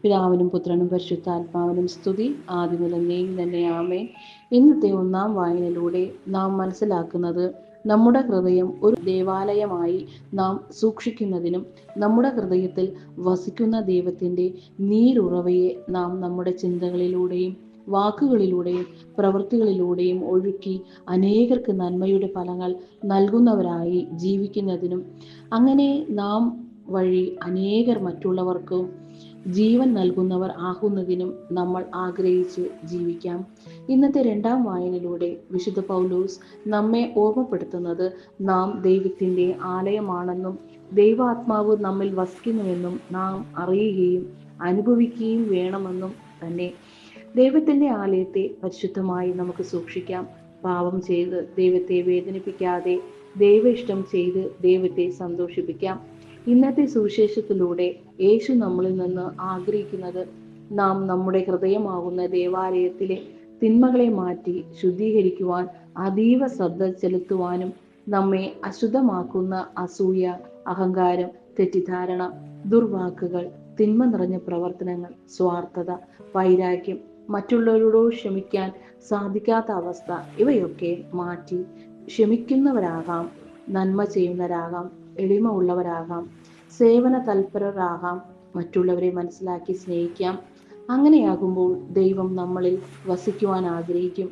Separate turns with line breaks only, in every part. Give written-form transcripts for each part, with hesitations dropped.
പിതാവിനും പുത്രനും പരിശുദ്ധാത്മാവിനും സ്തുതി, ആദിമുതൽ തന്നെ ആമേൻ. ഇന്നത്തെ ഒന്നാം വായനയിലൂടെ നാം മനസ്സിലാക്കുന്നത്, നമ്മുടെ ഹൃദയം ഒരു ദേവാലയമായി നാം സൂക്ഷിക്കുന്നതിനും നമ്മുടെ ഹൃദയത്തിൽ വസിക്കുന്ന ദൈവത്തിൻ്റെ നീരുറവയെ നാം നമ്മുടെ ചിന്തകളിലൂടെയും വാക്കുകളിലൂടെയും പ്രവൃത്തികളിലൂടെയും ഒഴുക്കി അനേകർക്ക് നന്മയുടെ ഫലങ്ങൾ നൽകുന്നവരായി ജീവിക്കുന്നതിനും അങ്ങനെ നാം വഴി അനേകർ മറ്റുള്ളവർക്ക് ജീവൻ നൽകുന്നവർ ആകുന്നതിനും നമ്മൾ ആഗ്രഹിച്ച് ജീവിക്കാം. ഇന്നത്തെ രണ്ടാം വായനയിലൂടെ വിശുദ്ധ പൗലോസ് നമ്മെ ഓർമ്മപ്പെടുത്തുന്നത്, നാം ദൈവത്തിൻ്റെ ആലയമാണെന്നും ദൈവാത്മാവ് നമ്മിൽ വസിക്കുന്നുവെന്നും നാം അറിയുകയും അനുഭവിക്കുകയും വേണമെന്നും തന്നെ. ദൈവത്തിൻ്റെ ആലയത്തെ പരിശുദ്ധമായി നമുക്ക് സൂക്ഷിക്കാം. പാപം ചെയ്ത് ദൈവത്തെ വേദനിപ്പിക്കാതെ ദൈവ ഇഷ്ടം ചെയ്ത് ദൈവത്തെ സന്തോഷിപ്പിക്കാം. ഇന്നത്തെ സുവിശേഷത്തിലൂടെ യേശു നമ്മളിൽ നിന്ന് ആഗ്രഹിക്കുന്നത്, നാം നമ്മുടെ ഹൃദയമാകുന്ന ദേവാലയത്തിലെ തിന്മകളെ മാറ്റി ശുദ്ധീകരിക്കുവാൻ അതീവ ശ്രദ്ധ ചെലുത്തുവാനും നമ്മെ അശുദ്ധമാക്കുന്ന അസൂയ, അഹങ്കാരം, തെറ്റിദ്ധാരണ, ദുർവാക്കുകൾ, തിന്മ നിറഞ്ഞ പ്രവർത്തനങ്ങൾ, സ്വാർത്ഥത, വൈരാഗ്യം, മറ്റുള്ളവരോട് ക്ഷമിക്കാൻ സാധിക്കാത്ത അവസ്ഥ, ഇവയൊക്കെ മാറ്റി ക്ഷമിക്കുന്നവരാകാം, നന്മ ചെയ്യുന്നവരാകാം, എളിമ ഉള്ളവരാകാം, സേവന തൽപരരാകാം, മറ്റുള്ളവരെ മനസ്സിലാക്കി സ്നേഹിക്കാം. അങ്ങനെയാകുമ്പോൾ ദൈവം നമ്മളിൽ വസിക്കുവാൻ ആഗ്രഹിക്കും.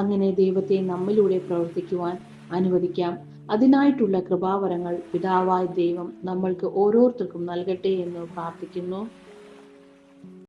അങ്ങനെ ദൈവത്തെ നമ്മിലൂടെ പ്രവർത്തിക്കുവാൻ അനുവദിക്കാം. അതിനായിട്ടുള്ള കൃപാവരങ്ങൾ പിതാവായ ദൈവം നമ്മൾക്ക് ഓരോരുത്തർക്കും നൽകട്ടെ എന്ന് പ്രാർത്ഥിക്കുന്നു.